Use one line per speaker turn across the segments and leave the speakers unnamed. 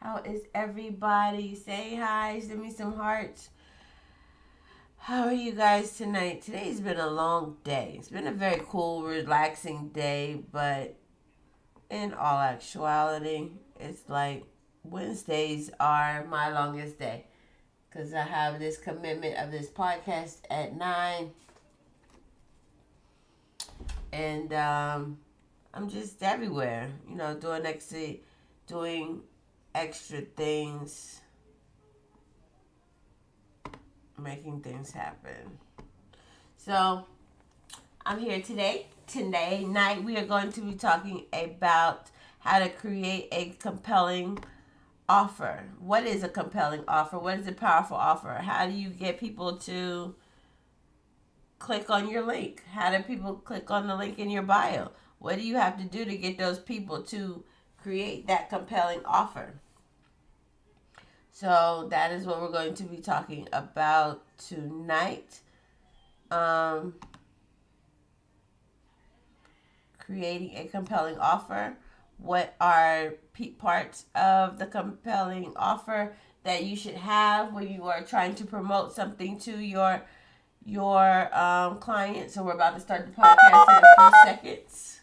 How is everybody? Say hi. Send me some hearts. How are you guys tonight? Today's been a long day. It's been a very cool, relaxing day, but in all actuality, it's like Wednesdays are my longest day because I have this commitment of this podcast at 9, and I'm just everywhere, doing extra things, making things happen. So I'm here today. Today night we are going to be talking about how to create a compelling offer. What is a compelling offer? What is a powerful offer? How do you get people to click on your link? How do people click on the link in your bio? What do you have to do to get those people to create that compelling offer? So that is what we're going to be talking about tonight. Creating a compelling offer. What are parts of the compelling offer that you should have when you are trying to promote something to your client? So we're about to start the podcast in a few seconds.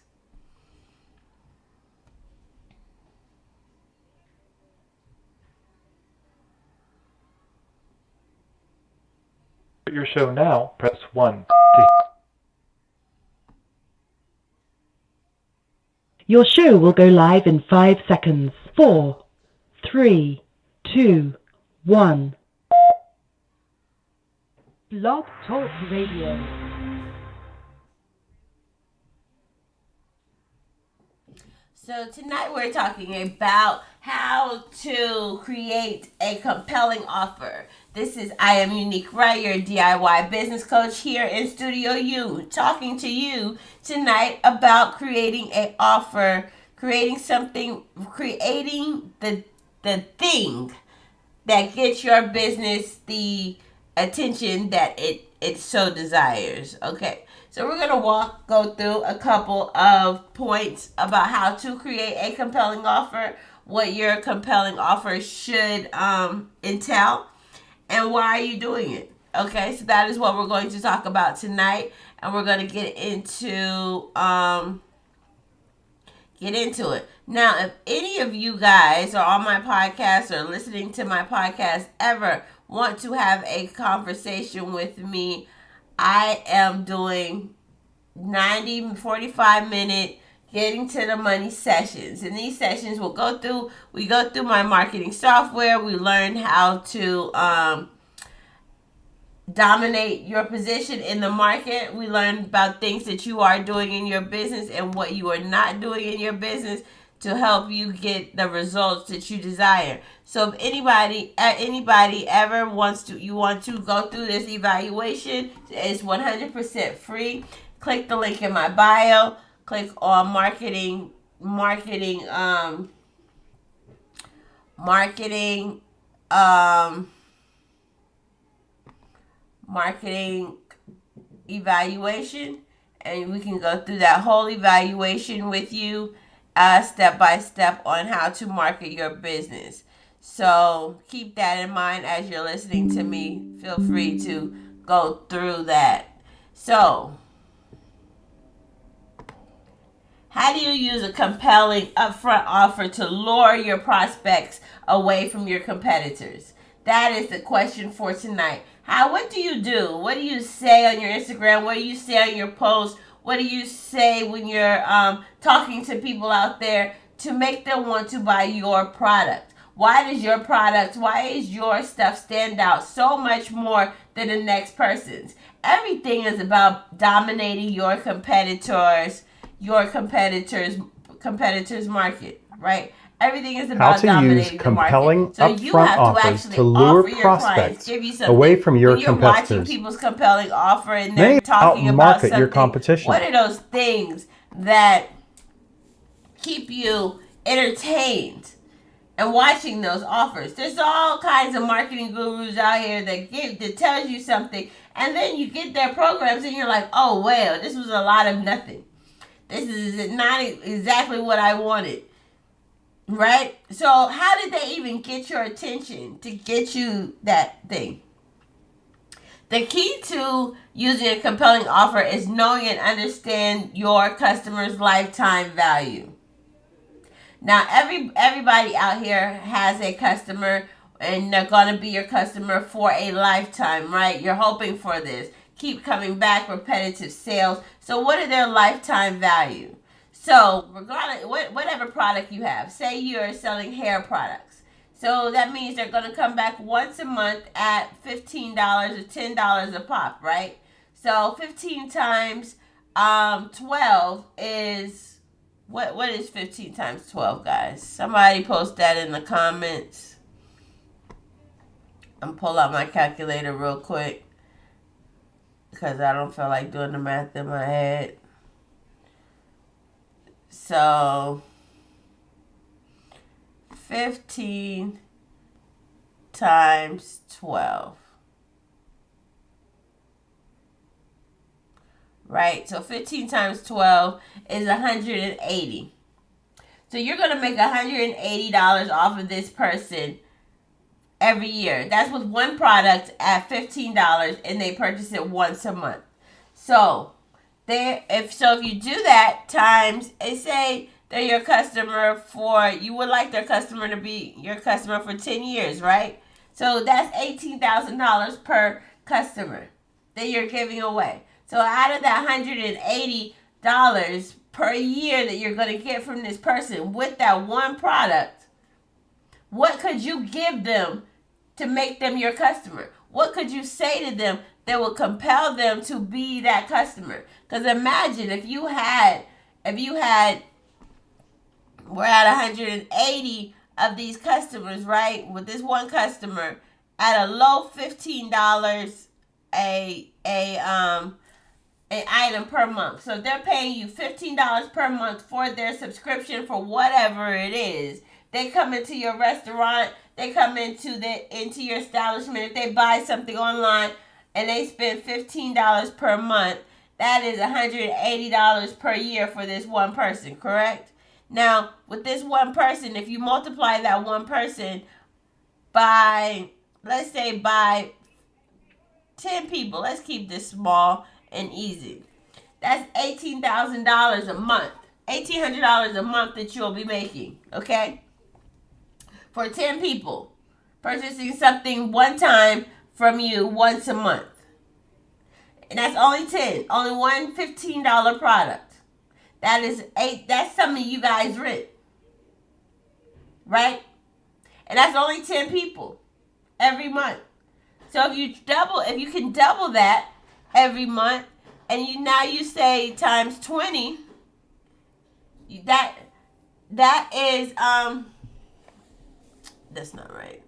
Your show now, press 1.
Your show will go live in 5 seconds. 4, 3, 2, 1. Blog Talk Radio.
So tonight we're talking about how to create a compelling offer. This is IAM Unique Wright, your DIY business coach here in Studio U, talking to you tonight about creating an offer, creating the thing that gets your business the attention that it so desires. Okay. So we're going to go through a couple of points about how to create a compelling offer, what your compelling offer should entail, and why are you doing it. Okay, so that is what we're going to talk about tonight, and we're going to get into it. Now, if any of you guys are on my podcast or listening to my podcast ever want to have a conversation with me, I am doing 45-minute getting to the money sessions. In these sessions, we go through my marketing software. We learn how to dominate your position in the market. We learn about things that you are doing in your business and what you are not doing in your business to help you get the results that you desire. So if anybody ever want to go through this evaluation, it's 100% free. Click the link in my bio. Click on marketing evaluation, and we can go through that whole evaluation with you step by step on how to market your business. So keep that in mind as you're listening to me. Feel free to go through that. So how do you use a compelling upfront offer to lure your prospects away from your competitors? That is the question for tonight. What do you do? What do you say on your Instagram? What do you say on your posts? What do you say when you're talking to people out there to make them want to buy your product? Why is your stuff stand out so much more than the next person's? Everything is about dominating your competitors' market, right? Everything is about dominating the market.
How to use compelling upfront offers to lure prospects away from your competitors.
When you're watching people's compelling offer and they're talking about something,
your competition.
What are those things that keep you entertained and watching those offers? There's all kinds of marketing gurus out here that tells you something, and then you get their programs and you're like, oh well, this was a lot of nothing. This is not exactly what I wanted. Right? So how did they even get your attention to get you that thing? The key to using a compelling offer is knowing and understand your customer's lifetime value. Now, everybody out here has a customer, and they're going to be your customer for a lifetime, right? You're hoping for this. Keep coming back, repetitive sales. So what are their lifetime value? So regardless, whatever product you have, say you're selling hair products. So that means they're going to come back once a month at $15 or $10 a pop, right? So 15 times 12 is, what is 15 times 12, guys? Somebody post that in the comments. I'm pull out my calculator real quick because I don't feel like doing the math in my head. So 15 times 12. Right? So 15 times 12 is 180. So you're going to make $180 off of this person every year. That's with one product at $15, and they purchase it once a month. So if you do that times, say they're your customer you would like their customer to be your customer for 10 years, right? So that's $18,000 per customer that you're giving away. So out of that $180 per year that you're going to get from this person with that one product, what could you give them to make them your customer? What could you say to them that would compel them to be that customer? Because imagine if you had, we're at 180 of these customers, right? With this one customer at a low $15 an item per month. So they're paying you $15 per month for their subscription for whatever it is. They come into your restaurant, they come into your establishment. If they buy something online and they spend $15 per month, that is $180 per year for this one person, correct? Now, with this one person, if you multiply that one person by, let's say by 10 people, let's keep this small and easy. That's $18,000 a month. $1,800 a month that you'll be making, okay? For 10 people purchasing something one time from you once a month. And that's only 10. Only one $15 product. That's something you guys rent. Right? And that's only 10 people every month. So if you can double that every month, and you say times 20, that is that's not right.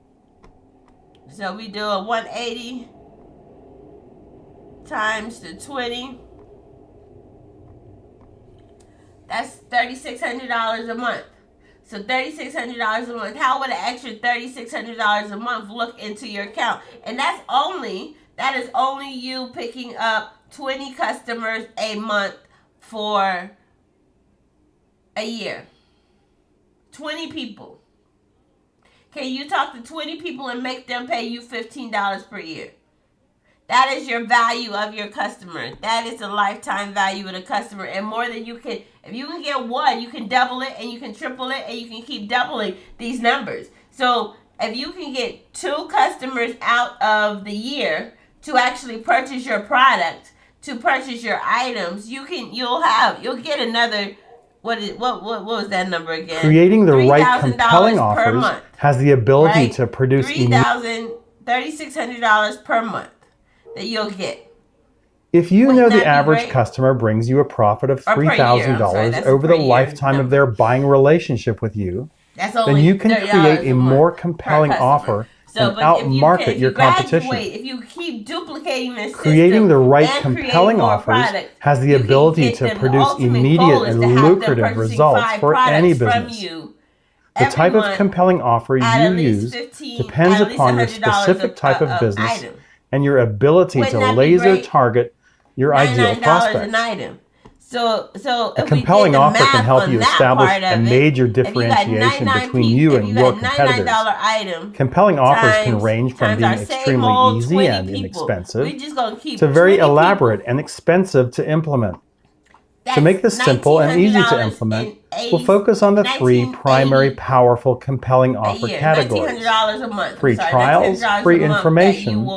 So we do a 180 times the 20. That's $3,600 a month. So $3,600 a month. How would an extra $3,600 a month look into your account? And that is only you picking up 20 customers a month for a year. 20 people. Can you talk to 20 people and make them pay you $15 per year? That is your value of your customer. That is the lifetime value of the customer. And more than you can, if you can get one, you can double it and you can triple it and you can keep doubling these numbers. So if you can get 2 customers out of the year to actually purchase your product, to purchase your items, you'll get another, what was that number again?
Creating the right compelling offers has the ability to produce
$3,600 per month that you'll get.
If you know the average customer brings you a profit of $3,000 over the lifetime of their buying relationship with you, then you can create a more compelling offer and outmarket your competition.
If you keep duplicating this system,
creating the right compelling offers has the ability to produce immediate and lucrative results for any business. The type of compelling offer you use depends upon your specific type of business and your ability to laser target your ideal prospects.
So
a compelling offer can help you establish a major differentiation between you and your competitors. Compelling offers can range from being extremely easy and inexpensive to very elaborate and expensive to implement. To make this simple and easy to implement, we'll focus on the three primary powerful compelling offer categories: free trials, free information,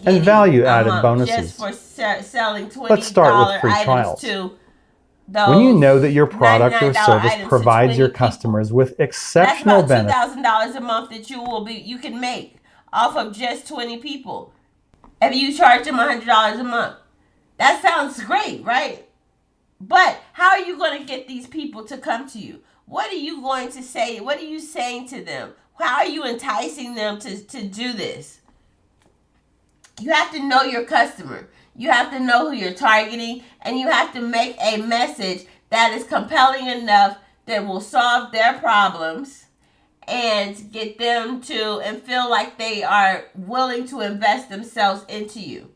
and value-added bonuses. Let's start with free trials. When you know that your product or service provides your customers with exceptional benefits,
that's about $2,000 a month that you can make off of just 20 people. If you charge them $100 a month, that sounds great, right? But how are you going to get these people to come to you? What are you going to say? What are you saying to them? How are you enticing them to do this? You have to know your customer. You have to know who you're targeting, and you have to make a message that is compelling enough that will solve their problems and get them to and feel like they are willing to invest themselves into you,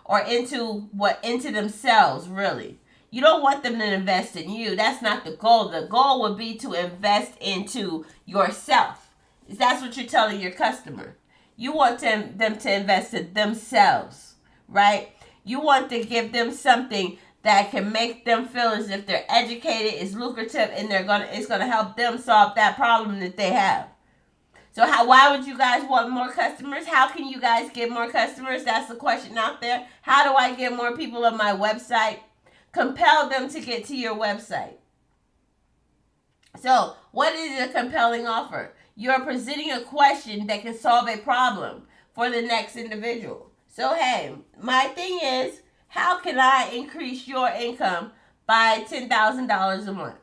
or into themselves, really. You don't want them to invest in you. That's not the goal. The goal would be to invest into yourself. That's what you're telling your customer. You want them to invest in themselves, right? You want to give them something that can make them feel as if they're educated, is lucrative, and it's gonna help them solve that problem that they have. So why would you guys want more customers? How can you guys get more customers? That's the question out there. How do I get more people on my website? Compel them to get to your website. So, what is a compelling offer? You're presenting a question that can solve a problem for the next individual. So, hey, my thing is, how can I increase your income by $10,000 a month?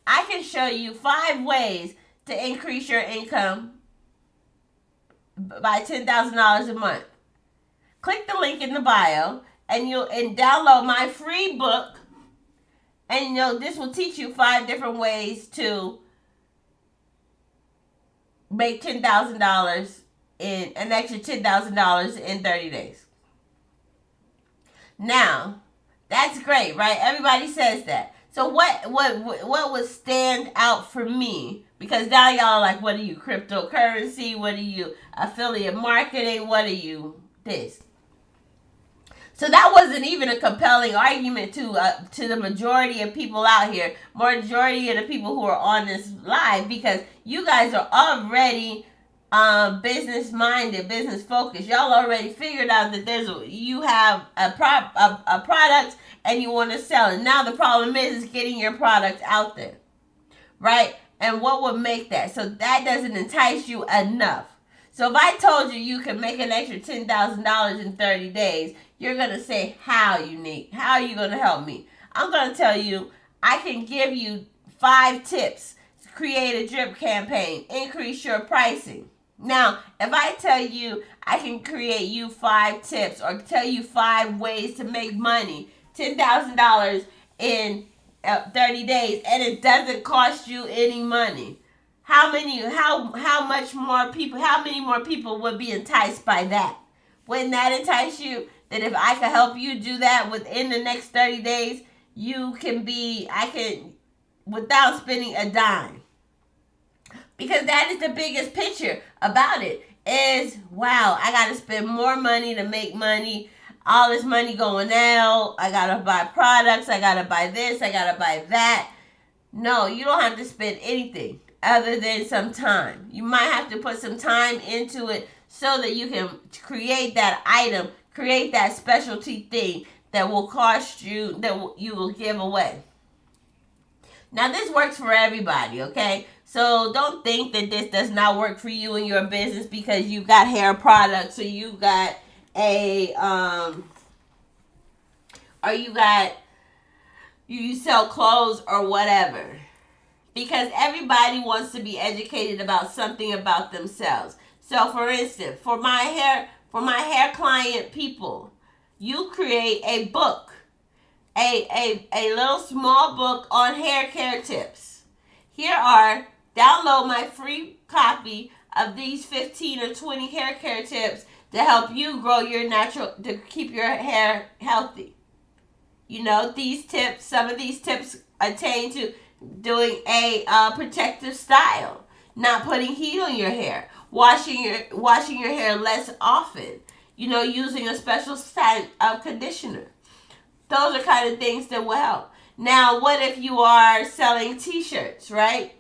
I can show you 5 ways to increase your income by $10,000 a month. Click the link in the bio and download my free book, and this will teach you 5 different ways to make $10,000 in an extra $10,000 in 30 days. Now, that's great, right? Everybody says that. So what would stand out for me? Because now y'all are like, what are you, cryptocurrency? What are you, affiliate marketing? What are you, this? So that wasn't even a compelling argument to the majority of people out here, majority of the people who are on this live, because you guys are already business minded, business focused. Y'all already figured out that you have a product and you want to sell it. Now the problem is getting your product out there, right? And what would make that? So that doesn't entice you enough. So if I told you can make an extra $10,000 in 30 days, you're going to say, how, Unique? How are you going to help me? I'm going to tell you, I can give you 5 tips to create a drip campaign, increase your pricing. Now, if I tell you I can create you 5 tips or tell you 5 ways to make money, $10,000 in 30 days, and it doesn't cost you any money, how many more people would be enticed by that? Wouldn't that entice you? That if I could help you do that within the next 30 days, without spending a dime. Because that is the biggest picture about it is, wow, I got to spend more money to make money. All this money going out. I got to buy products. I got to buy this. I got to buy that. No, you don't have to spend anything other than some time. You might have to put some time into it so that you can create that item, create that specialty thing that will cost you, that you will give away. Now, this works for everybody, okay? So don't think that this does not work for you in your business because you got hair products, or you got you sell clothes or whatever. Because everybody wants to be educated about something about themselves. So, for instance, for my hair client people, you create a book, a little small book on hair care tips. Download my free copy of these 15 or 20 hair care tips to help you grow to keep your hair healthy. Some of these tips attain to doing a protective style, not putting heat on your hair, washing your hair less often, using a special type of conditioner. Those are kind of things that will help. Now, what if you are selling t-shirts, right?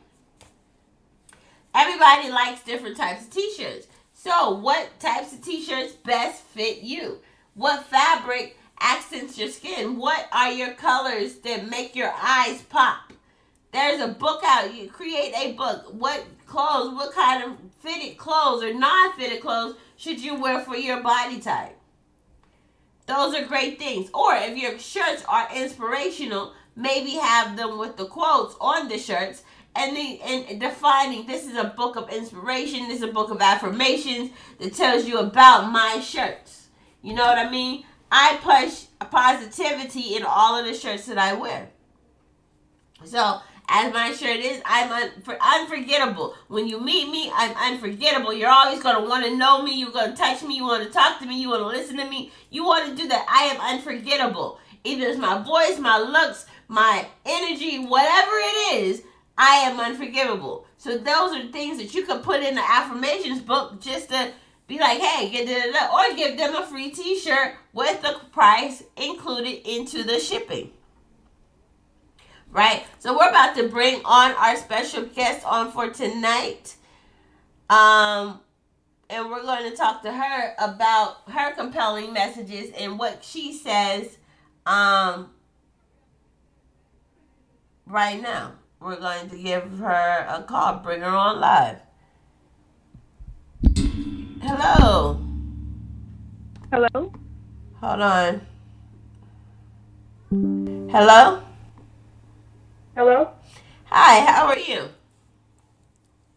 Everybody likes different types of t-shirts. So, what types of t-shirts best fit you? What fabric accents your skin? What are your colors that make your eyes pop? There's a book out. You create a book. What kind of fitted clothes or non-fitted clothes should you wear for your body type? Those are great things. Or if your shirts are inspirational, maybe have them with the quotes on the shirts and defining, this is a book of inspiration, this is a book of affirmations that tells you about my shirts. You know what I mean? I push positivity in all of the shirts that I wear. So, as my shirt is, I'm unforgettable. When you meet me, I'm unforgettable. You're always going to want to know me. You're going to touch me. You want to talk to me. You want to listen to me. You want to do that. I am unforgettable. Either it's my voice, my looks, my energy, whatever it is, I am unforgivable. So those are things that you could put in the affirmations book just to be like, hey, or give them a free t-shirt with the price included into the shipping. Right? So we're about to bring on our special guest on for tonight. And we're going to talk to her about her compelling messages and what she says right now. We're going to give her a call, bring her on live. Hello.
Hello?
Hold on. Hello?
Hello?
Hi, how are you?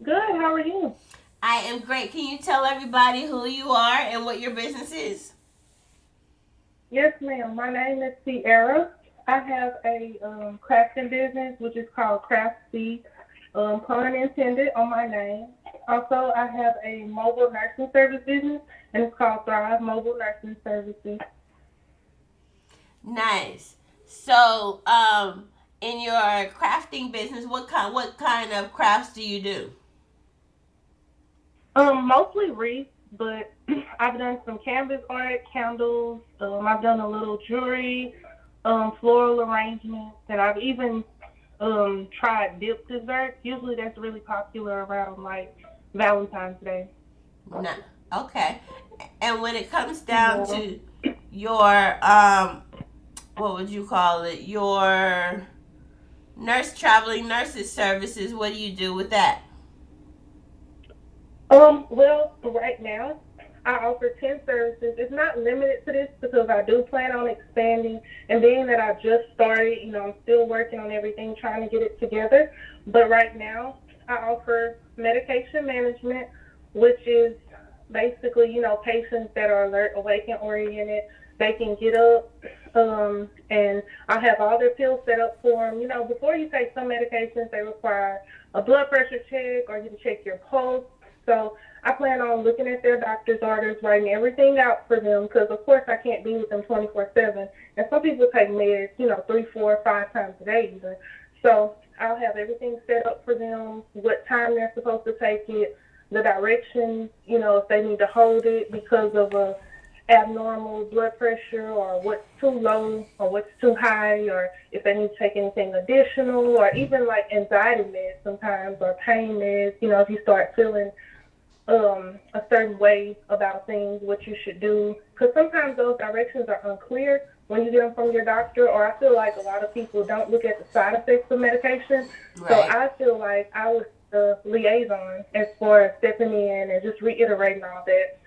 Good, how are you?
I am great. Can you tell everybody who you are and what your business is?
Yes, ma'am. My name is Sierra. I have a crafting business, which is called Craftsy, pun intended on my name. Also, I have a mobile nursing service business, and it's called Thrive Mobile Nursing Services.
Nice. So, in your crafting business, what kind of crafts do you do?
Mostly wreaths, but I've done some canvas art, candles. I've done a little jewelry, floral arrangements, and I've even tried dip desserts. Usually that's really popular around like Valentine's Day.
No. Okay. And when it comes down to your what would you call it? Your traveling nurses services, what do you do with that?
Well, right now I offer 10 services. It's not limited to this because I do plan on expanding, and being that I just started, I'm still working on everything, trying to get it together. But right now I offer medication management, which is basically, patients that are alert, awake, and oriented. They can get up, and I have all their pills set up for them. Before you take some medications, they require a blood pressure check or you to check your pulse. So I plan on looking at their doctor's orders, writing everything out for them because, of course, I can't be with them 24/7. And some people take meds, 3, 4, 5 times a day even. So I'll have everything set up for them, what time they're supposed to take it, the directions, if they need to hold it because of a abnormal blood pressure or what's too low or what's too high, or if they need to take anything additional, or even like anxiety meds sometimes or pain meds, if you start feeling a certain way about things, what you should do. Because sometimes those directions are unclear when you get them from your doctor, or I feel like a lot of people don't look at the side effects of medication. Right. So I feel like I was the liaison as far as stepping in and just reiterating all that.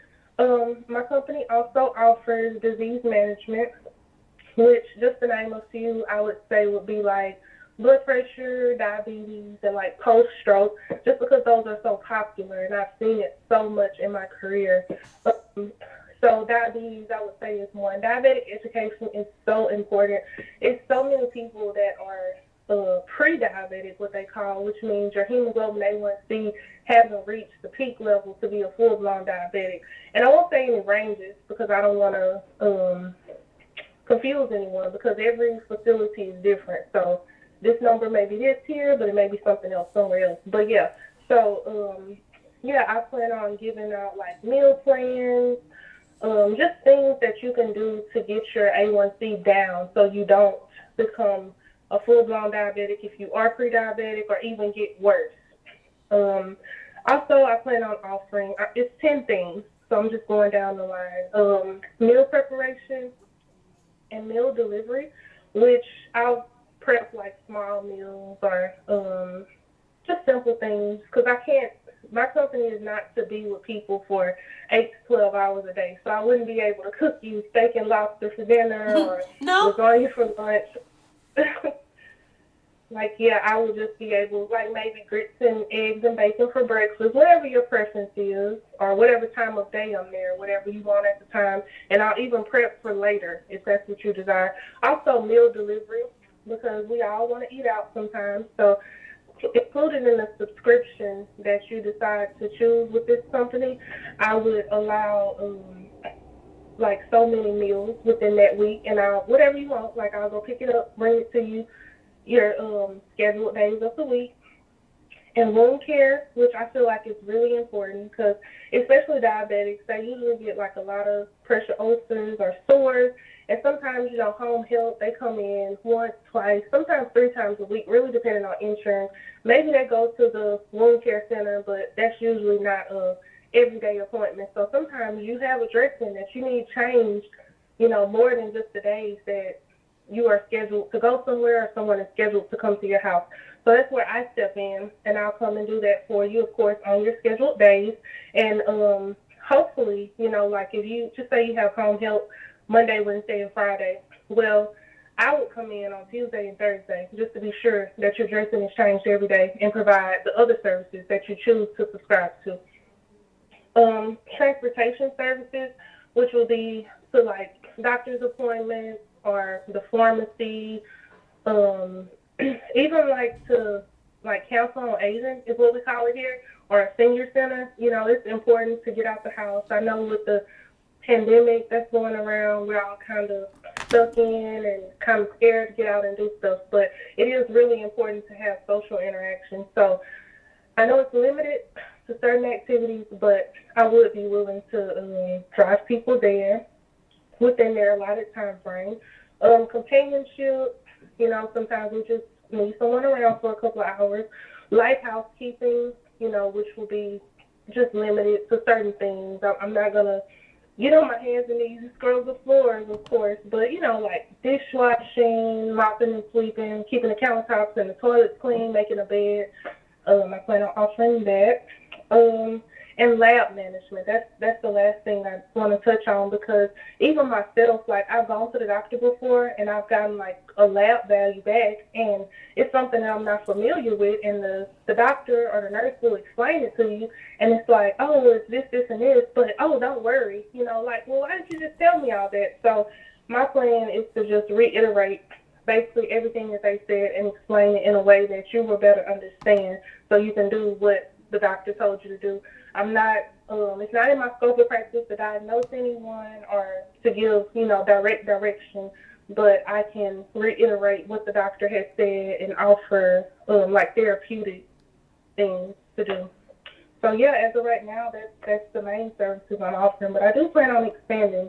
My company also offers disease management, which just to name a few, I would say would be like blood pressure, diabetes, and like post-stroke, just because those are so popular and I've seen it so much in my career. So diabetes, I would say, is one. Diabetic education is so important. It's so many people that are pre-diabetic, what they call, which means your hemoglobin A1C hasn't reached the peak level to be a full-blown diabetic. And I won't say any ranges because I don't want to confuse anyone because every facility is different. So this number may be this here, but it may be something else somewhere else. But yeah, so I plan on giving out like meal plans, just things that you can do to get your A1C down so you don't become a full-blown diabetic if you are pre-diabetic or even get worse. Also, I plan on offering, it's 10 things, so I'm just going down the line. Meal preparation and meal delivery, which I'll prep like small meals or just simple things because my company is not to be with people for 8 to 12 hours a day. So I wouldn't be able to cook you steak and lobster for dinner or lasagna for lunch. I would just be able, like maybe grits and eggs and bacon for breakfast, whatever your preference is, or whatever time of day I'm there, whatever you want at the time. And I'll even prep for later if that's what you desire. Also, meal delivery, because we all want to eat out sometimes. So included in the subscription that you decide to choose with this company, I would allow like so many meals within that week, and whatever you want, like I'll go pick it up, bring it to you your scheduled days of the week. And wound care, which I feel like is really important because especially diabetics, they usually get like a lot of pressure ulcers or sores. And sometimes, home health, they come in once, twice, sometimes 3 times a week, really depending on insurance. Maybe they go to the wound care center, but that's usually not a everyday appointment. So sometimes you have a dressing that you need changed, more than just the days that you are scheduled to go somewhere or someone is scheduled to come to your house. So that's where I step in, and I'll come and do that for you, of course, on your scheduled days. And hopefully, like if you just say you have home health Monday, Wednesday, and Friday, well, I would come in on Tuesday and Thursday just to be sure that your dressing is changed every day and provide the other services that you choose to subscribe to. Transportation services, which will be to like doctor's appointments or the pharmacy, even like to like counsel on aging is what we call it here, or a senior center. It's important to get out the house. I know with the pandemic that's going around, we're all kind of stuck in and kind of scared to get out and do stuff, but it is really important to have social interaction. So I know it's limited to certain activities, but I would be willing to drive people there within their allotted time frame. Companionship, sometimes we just need someone around for a couple of hours. Light housekeeping, which will be just limited to certain things. I'm not going to get on my hands and knees and scrub the floors, of course, but, like dishwashing, mopping and sweeping, keeping the countertops and the toilets clean, making a bed. I plan on offering that. And lab management. That's the last thing I want to touch on because even myself, like I've gone to the doctor before and I've gotten like a lab value back and it's something that I'm not familiar with, and the doctor or the nurse will explain it to you and it's like, oh, it's this, and this, but oh, don't worry. Well, why didn't you just tell me all that? So my plan is to just reiterate basically everything that they said and explain it in a way that you will better understand so you can do what the doctor told you to do. I'm not, it's not in my scope of practice to diagnose anyone or to give, direct direction, but I can reiterate what the doctor has said and offer, like therapeutic things to do. So yeah, as of right now, that's the main services I'm offering, but I do plan on expanding.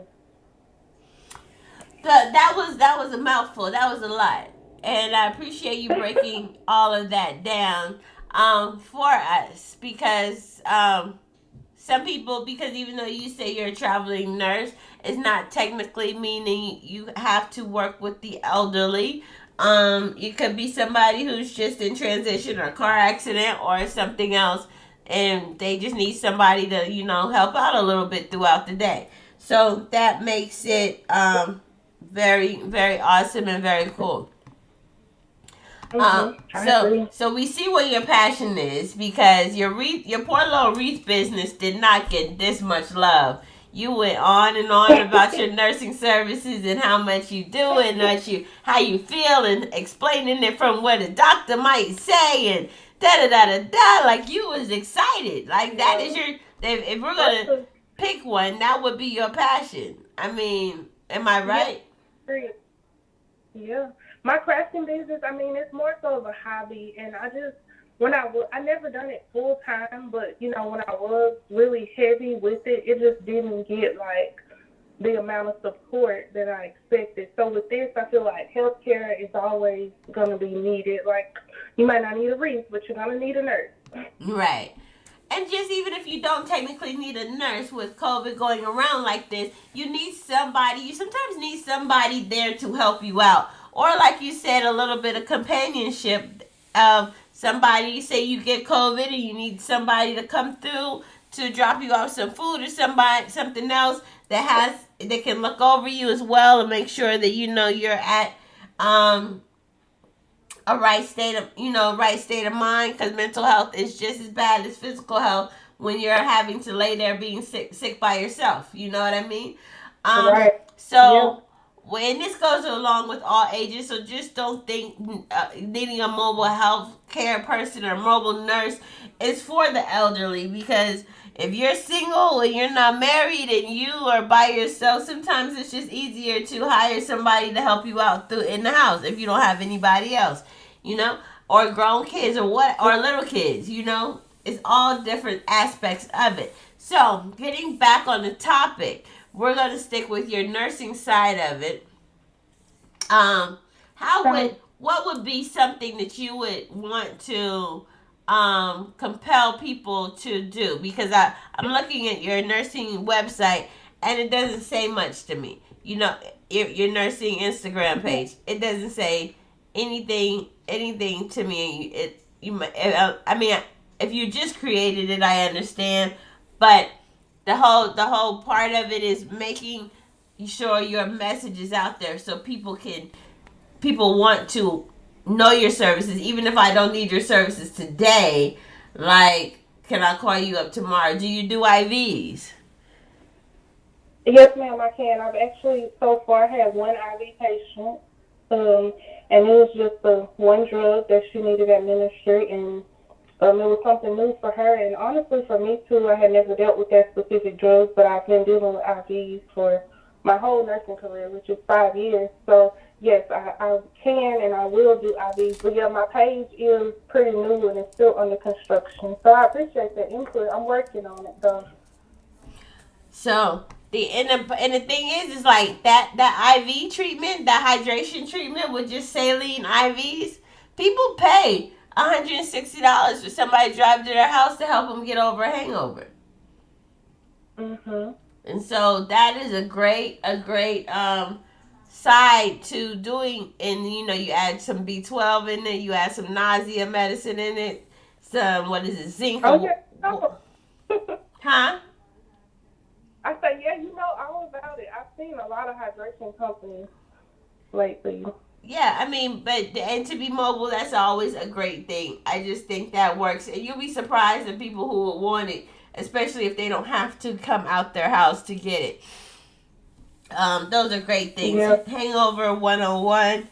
That was a mouthful. That was a lot. And I appreciate you breaking all of that down for us because some people, because even though you say you're a traveling nurse, it's not technically meaning you have to work with the elderly. You could be somebody who's just in transition or car accident or something else, and they just need somebody to, help out a little bit throughout the day. So that makes it very, very awesome and very cool. So we see what your passion is because your poor little wreath business did not get this much love. You went on and on about your nursing services and how much you do and how you feel and explaining it from what a doctor might say and da-da-da-da-da. Like you was excited. Like that is if we're going to pick one, that would be your passion. I mean, am I right?
agree. Yeah. My crafting business, I mean, it's more so of a hobby, and I never done it full time, but when I was really heavy with it, it just didn't get like the amount of support that I expected. So with this, I feel like healthcare is always going to be needed. Like, you might not need a reef, but you're going to need a nurse.
Right. And just even if you don't technically need a nurse with COVID going around like this, you need somebody. You sometimes need somebody there to help you out. Or like you said, a little bit of companionship. Somebody, say you get COVID and you need somebody to come through to drop you off some food or something else that can look over you as well and make sure that you're at a right state of mind, because mental health is just as bad as physical health when you're having to lay there being sick by yourself. You know what I mean?
Right.
So when this goes along with all ages, so just don't think needing a mobile health care person or mobile nurse is for the elderly, because if you're single and you're not married and you are by yourself, sometimes it's just easier to hire somebody to help you out in the house if you don't have anybody else, or grown kids or little kids, It's all different aspects of it. So, getting back on the topic, we're going to stick with your nursing side of it. What would be something that you would want to compel people to do? Because I'm looking at your nursing website and it doesn't say much to me. Your nursing Instagram page, it doesn't say anything to me. I mean, if you just created it, I understand, but the whole part of it is making sure your message is out there so people want to know your services. Even if I don't need your services today, like, can I call you up tomorrow? Do you do IVs?
Yes, ma'am, I can. I've actually so far had one IV patient, and it was just the one drug that she needed administered, and it was something new for her, and honestly for me too. I had never dealt with that specific drug, but I've been dealing with IVs for my whole nursing career, which is 5 years. So yes, I can and I will do IVs. But yeah, my page is pretty new and it's still under construction. So I appreciate that input. I'm working on it though.
So the thing is like that IV treatment, that hydration treatment with just saline IVs, people pay $160 for somebody to drive to their house to help them get over a hangover.
Mhm.
And so that is a great side to doing. And you add some B12 in it, you add some nausea medicine in it, some zinc.
Oh yeah.
Huh?
I say yeah, all about it. I've seen a lot of hydration companies lately.
Yeah, I mean, and to be mobile, that's always a great thing. I just think that works. And you'll be surprised at people who will want it, especially if they don't have to come out their house to get it. Those are great things. Yeah. Hangover 101.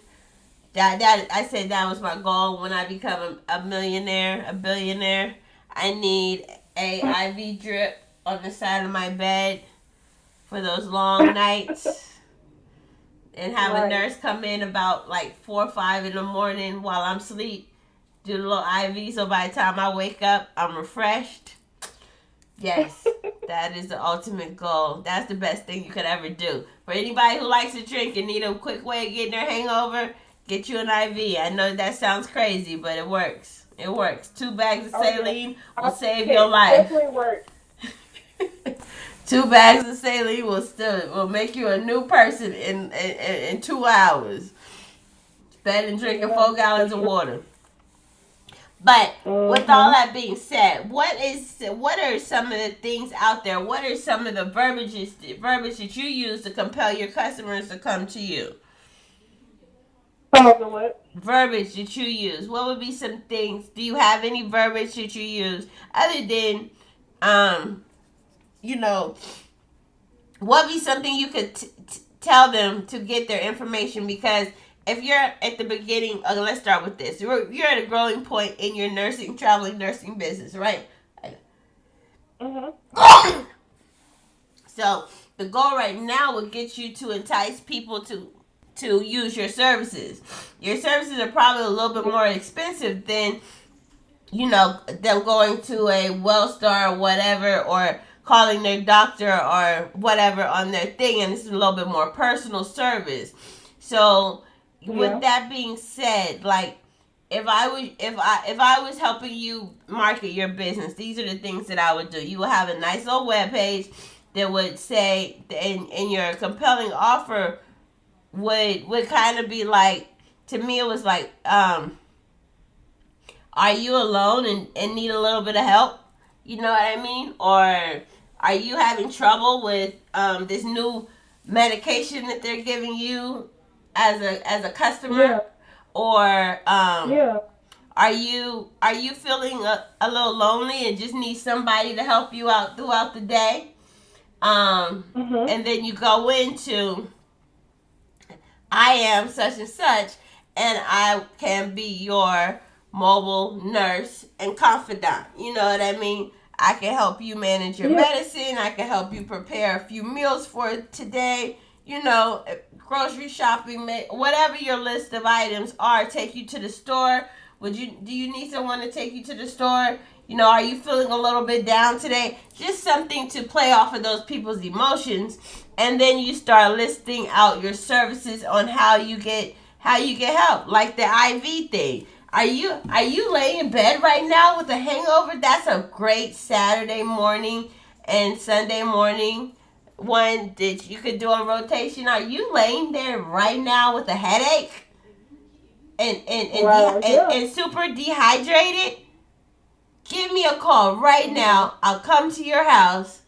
That I said that was my goal when I become a billionaire. I need a IV drip on the side of my bed for those long nights. And have a nurse come in about like 4 or 5 in the morning while I'm asleep, do the little IV, so by the time I wake up, I'm refreshed. Yes, that is the ultimate goal. That's the best thing you could ever do. For anybody who likes to drink and need a quick way of getting their hangover, get you an IV. I know that sounds crazy, but it works. It works. 2 bags of saline will save your life.
Definitely works.
2 bags of saline will make you a new person in 2 hours. It's better than drinking 4 gallons of water. But with all that being said, what are some of the things out there? What are some of the verbiage that you use to compel your customers to come to you?
Some of the what?
Verbiage that you use. What would be some things? Do you have any verbiage that you use other than what be something you could tell them to get their information? Because if you're at the beginning, let's start with this. You're at a growing point in your traveling nursing business, right?
Mm-hmm.
So the goal right now would get you to entice people to to use your services. Your services are probably a little bit more expensive than, them going to a WellStar or whatever, or calling their doctor or whatever on their thing, and this is a little bit more personal service. So with that being said, like, if I was helping you market your business, these are the things that I would do. You would have a nice little webpage that would say, and your compelling offer would kind of be like, to me it was like, are you alone and need a little bit of help? You know what I mean? Or are you having trouble with this new medication that they're giving you as a customer?
Yeah.
Or are you feeling a little lonely and just need somebody to help you out throughout the day? And then you go into, I am such and such, and I can be your mobile nurse and confidant. You know what I mean? I can help you manage your medicine. I can help you prepare a few meals for today. Grocery shopping, whatever your list of items are. Take you to the store. Do you need someone to take you to the store? Are you feeling a little bit down today? Just something to play off of those people's emotions, and then you start listing out your services on how you get help, like the IV thing. Are you laying in bed right now with a hangover? That's a great Saturday morning and Sunday morning one that you could do on rotation. Are you laying there right now with a headache and super dehydrated? Give me a call right now. I'll come to your house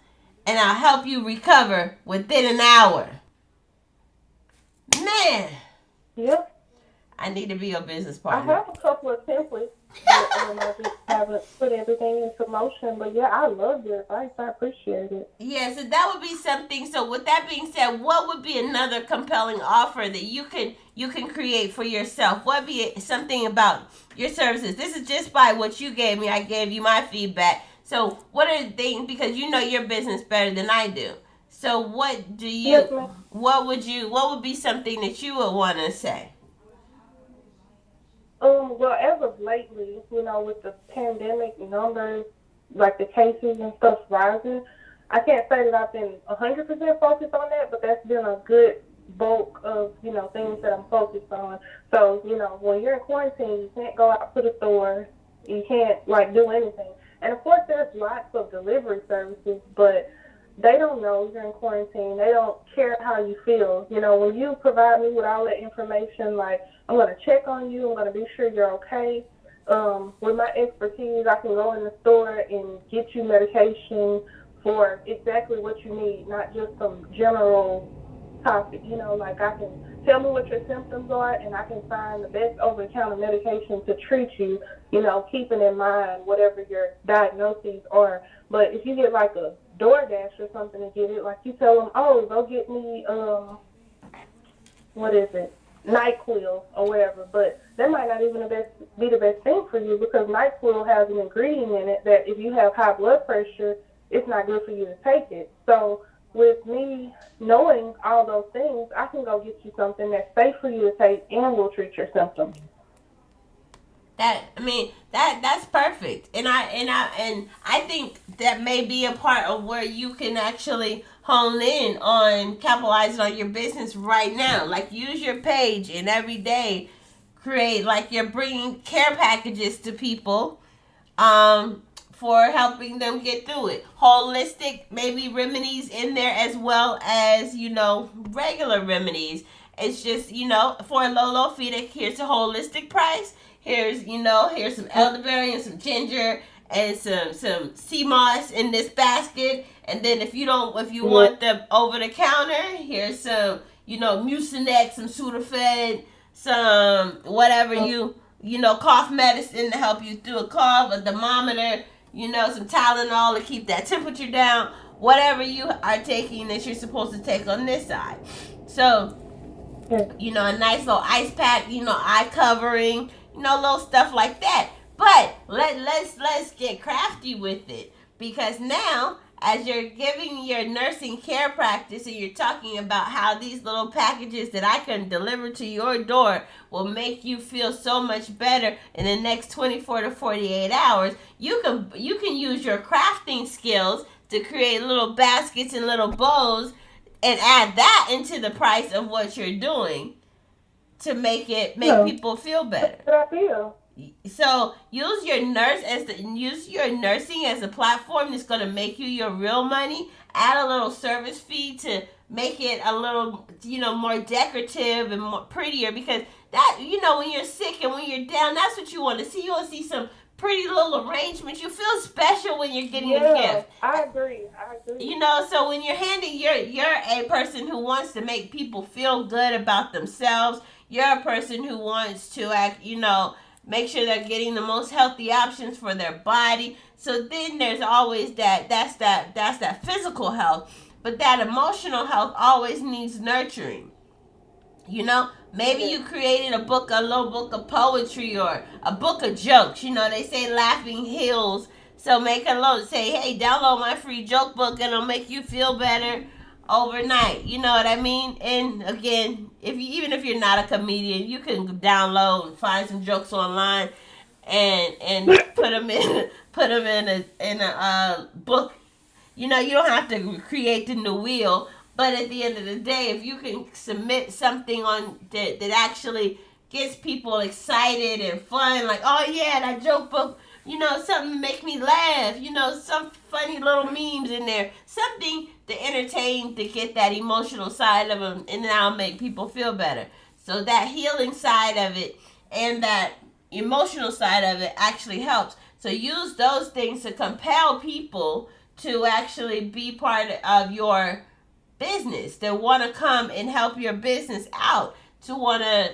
and I'll help you recover within an hour. Man.
Yep.
I need to be your business partner.
I have a couple of templates that I just haven't put everything into motion. But yeah, I love your advice. I appreciate it.
Yeah, so that would be something. So with that being said, what would be another compelling offer that you can create for yourself? What would be something about your services? This is just by what you gave me. I gave you my feedback. So what are the things, because you know your business better than I do. So what would be something that you would want to say?
Well, as of lately, with the pandemic numbers, like the cases and stuff rising, I can't say that I've been 100% focused on that, but that's been a good bulk of, things that I'm focused on. So, when you're in quarantine, you can't go out to the store. You can't, do anything. And, of course, there's lots of delivery services, but they don't know you're in quarantine. They don't care how you feel. When you provide me with all that information, I'm going to check on you. I'm going to be sure you're okay. With my expertise, I can go in the store and get you medication for exactly what you need, not just some general topic. I can tell me what your symptoms are, and I can find the best over-the-counter medication to treat you, keeping in mind whatever your diagnoses are. But if you get a DoorDash or something to get it, you tell them, go get me, NyQuil or whatever, but that might not even be the best thing for you, because NyQuil has an ingredient in it that if you have high blood pressure, it's not good for you to take it. So with me knowing all those things, I can go get you something that's safe for you to take and will treat your symptoms.
That's perfect, and I think that may be a part of where you can actually hone in on capitalizing on your business right now. Use your page and every day create you're bringing care packages to people, for helping them get through it. Holistic, maybe remedies in there as well as regular remedies. It's just for a low fee. Here's a holistic price. Here's some elderberry and some ginger and some sea moss in this basket. And then if you want them over the counter, here's some, Mucinex, some Sudafed, some whatever cough medicine to help you through a cough, a thermometer, some Tylenol to keep that temperature down, whatever you are taking that you're supposed to take on this side. So, a nice little ice pack, eye covering, little stuff like that. But let's get crafty with it, because now as you're giving your nursing care practice and you're talking about how these little packages that I can deliver to your door will make you feel so much better in the next 24 to 48 hours, you can use your crafting skills to create little baskets and little bows and add that into the price of what you're doing to make people feel better.
That's what I feel.
So use your nursing as a platform that's going to make you your real money. Add a little service fee to make it a little, more decorative and more prettier, because that, when you're sick and when you're down, that's what you want to see. You want to see some pretty little arrangements. You feel special when you're getting a gift.
I agree.
So when you're handing, you're a person who wants to make people feel good about themselves. You're a person who wants to act, make sure they're getting the most healthy options for their body. So then there's always that's that physical health, but that emotional health always needs nurturing. Maybe you created a little book of poetry or a book of jokes. They say laughing heals. So make a note, say, hey, download my free joke book and it'll make you feel better overnight. You know what I mean? And again, even if you're not a comedian, you can download and find some jokes online and put them in a book. You don't have to create the new wheel, but at the end of the day, if you can submit something on that actually gets people excited and fun, like, oh yeah, that joke book, something to make me laugh, some funny little memes in there, something to entertain, to get that emotional side of them, and that'll make people feel better. So that healing side of it and that emotional side of it actually helps. So use those things to compel people to actually be part of your business, that want to come and help your business out, to want to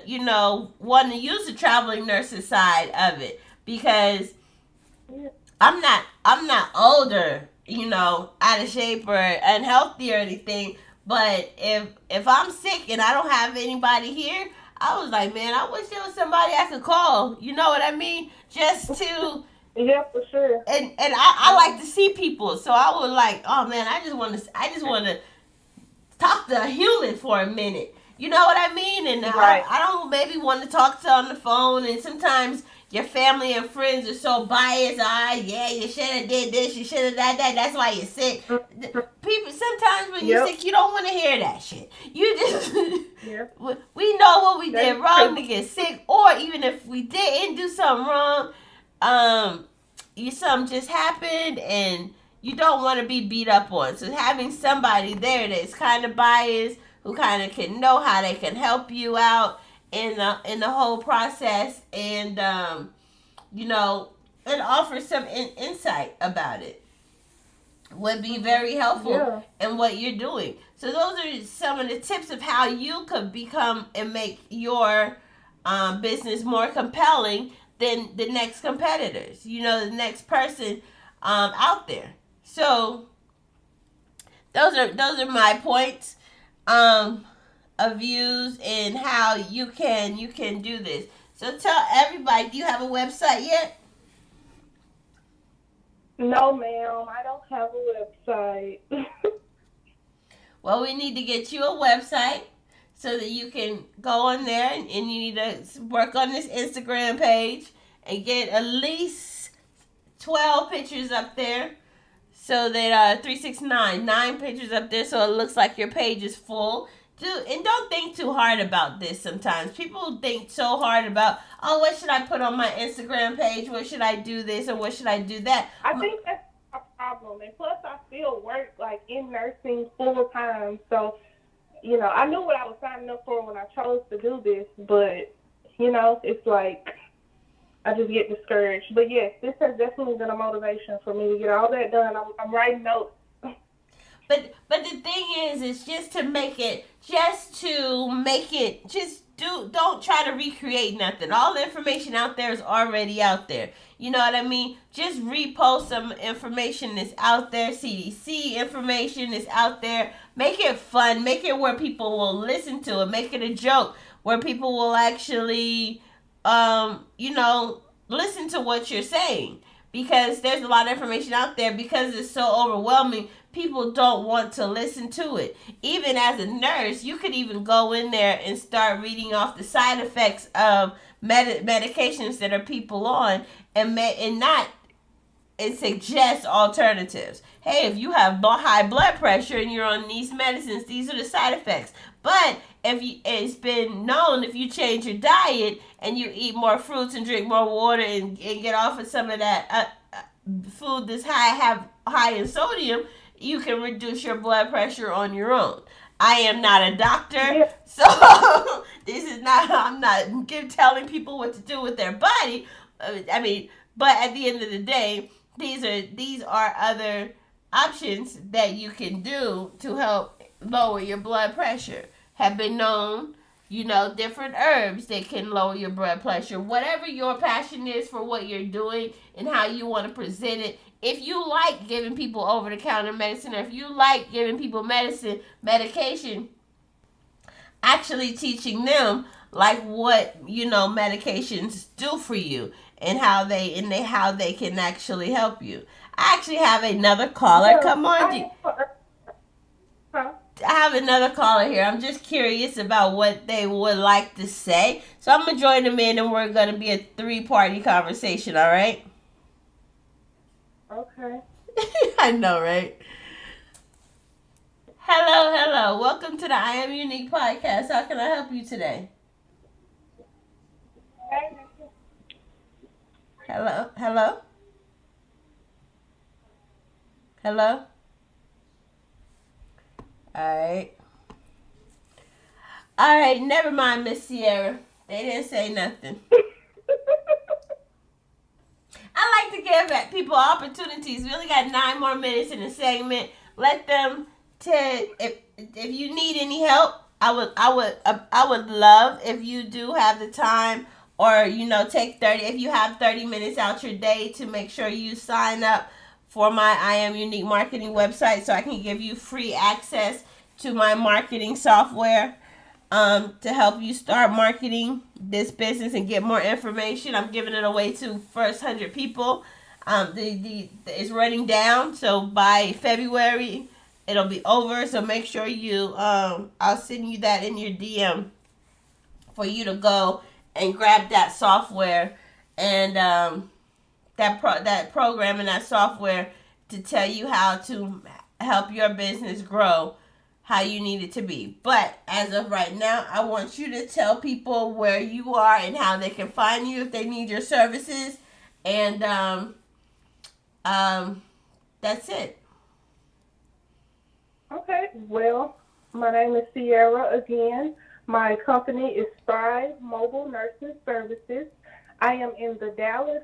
use the traveling nurses side of it, because I'm not older, out of shape or unhealthy or anything, but if I'm sick and I don't have anybody here, I was like, man, I wish there was somebody I could call, you know what I mean, just to
yeah, for sure.
And I like to see people, so I was like, oh man, I just want to talk to Hewlett for a minute. You know what I mean? And
right.
I don't maybe want to talk to on the phone, and sometimes your family and friends are so biased. Yeah, you should have did this, you should have done that. That's why you're sick. People, sometimes when you're sick, you don't want to hear that shit. You just, we know what we did wrong to get sick, or even if we didn't do something wrong, something just happened and you don't want to be beat up on. So having somebody there that's kind of biased, who kind of can know how they can help you out in the whole process, and and offer some insight about it, would be very helpful in what you're doing. So those are some of the tips of how you could become and make your business more compelling than the next competitors, the next person out there. So those are my points of views and how you can do this. So tell everybody, do you have a website yet?
No, ma'am, I don't have a website.
Well, we need to get you a website so that you can go on there, and you need to work on this Instagram page and get at least 12 pictures up there, so that 369, 9 pictures up there, so it looks like your page is full. And don't think too hard about this sometimes. People think so hard about, oh, what should I put on my Instagram page? What should I do this or what should I do that?
I think that's a problem. And plus, I still work in nursing full time. So, I knew what I was signing up for when I chose to do this. But, it's like I just get discouraged. But yes, this has definitely been a motivation for me to get all that done. I'm writing notes.
But the thing is just to make it, don't try to recreate nothing. All the information out there is already out there. You know what I mean? Just repost some information that's out there. CDC information is out there. Make it fun. Make it where people will listen to it. Make it a joke where people will actually, listen to what you're saying. because there's a lot of information out there. Because it's so overwhelming, people don't want to listen to it. Even as a nurse, you could even go in there and start reading off the side effects of medications that are people on, and not and suggest alternatives. Hey, if you have high blood pressure and you're on these medicines, these are the side effects. But it's been known, if you change your diet and you eat more fruits and drink more water and get off of some of that food that's high in sodium, you can reduce your blood pressure on your own. I am not a doctor, so this is not. I'm not telling people what to do with their body. I mean, but at the end of the day, these are other options that you can do to help lower your blood pressure. Have been known, different herbs that can lower your blood pressure. Whatever your passion is for what you're doing and how you want to present it. If you like giving people over-the-counter medicine, or if you like giving people medication, actually teaching them like what medications do for you and how they can actually help you. I actually have another caller. Come on. I have another caller here. I'm just curious about what they would like to say. So I'm going to join them in, and we're going to be a 3-party conversation, all right?
Okay.
I know, right? Hello. Welcome to the I Am Unique Podcast. How can I help you today? Hello? All right, never mind, Miss Sierra. They didn't say nothing. I like to give people opportunities. We only got 9 more minutes in the segment. Let them if you need any help, I would love if you do have the time, or take 30. If you have 30 minutes out your day to make sure you sign up for my I Am Unique marketing website, so I can give you free access to my marketing software to help you start marketing this business and get more information. I'm giving it away to first 100 people. It's running down, so by February it'll be over. So make sure you I'll send you that in your DM for you to go and grab that software and that program and that software to tell you how to help your business grow how you need it to be. But as of right now, I want you to tell people where you are and how they can find you if they need your services. And that's it.
Okay. Well, my name is Sierra again. My company is Thrive Mobile Nursing Services. I am in the Dallas,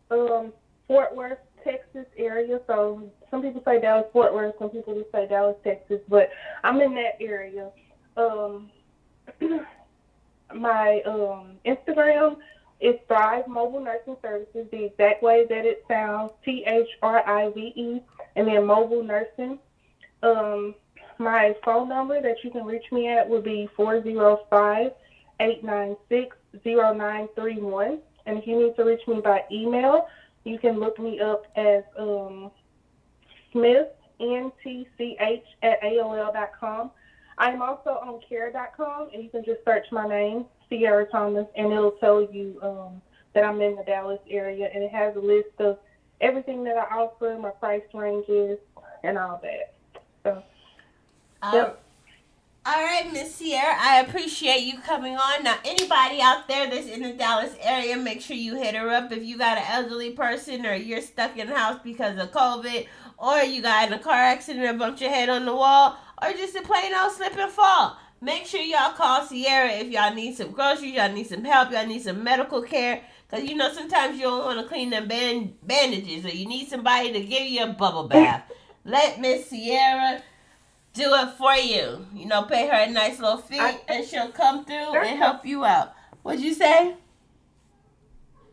Fort Worth, Texas area. So some people say Dallas, Fort Worth. Some people just say Dallas, Texas. But I'm in that area. My Instagram is Thrive Mobile Nursing Services, the exact way that it sounds, THRIVE, and then Mobile Nursing. My phone number that you can reach me at would be 405-896-0931. And if you need to reach me by email, you can look me up as Smith, ntch@aol.com. I'm also on care.com, and you can just search my name, Sierra Thomas, and it'll tell you that I'm in the Dallas area. And it has a list of everything that I offer, my price ranges, and all that. So, yep.
All right, Miss Sierra, I appreciate you coming on. Now, anybody out there that's in the Dallas area, make sure you hit her up. If you got an elderly person, or you're stuck in the house because of COVID, or you got in a car accident and bumped your head on the wall, or just a plain old slip and fall, make sure y'all call Sierra if y'all need some groceries, y'all need some help, y'all need some medical care. Because, sometimes you don't want to clean them bandages, or you need somebody to give you a bubble bath. Let Miss Sierra do it for you. Pay her a nice little fee, and she'll come through and help you out. What'd you say?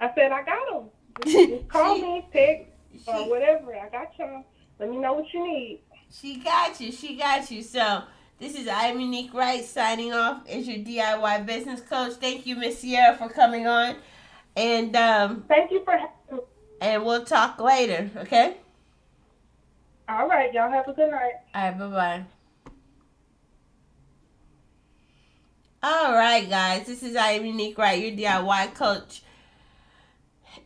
I said I got them. Just call me, text, or whatever. I got y'all. Let me know what you need.
She got you. So this is I Am Unique Wright signing off as your DIY business coach. Thank you, Miss Sierra, for coming on. And
thank you for having me.
And we'll talk later, okay?
All right. Y'all have a good night.
All right, bye-bye. All right, guys. This is IAM Unique Wright, your DIY coach.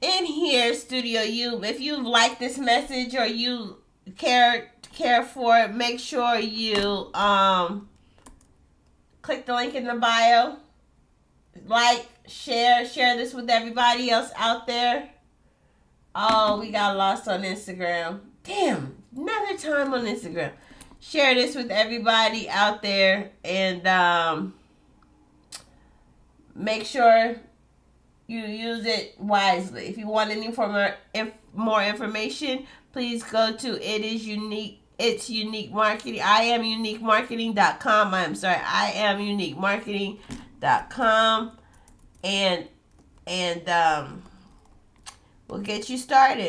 In here, Studio U. If you like this message or you care for it, make sure you click the link in the bio. Like, share this with everybody else out there. Oh, we got lost on Instagram. Damn, another time on Instagram. Share this with everybody out there, and make sure you use it wisely. If you want any more information, please go to It's Unique Marketing. IAMUniqueMarketing.com. I'm sorry, IAMUniqueMarketing.com, and we'll get you started.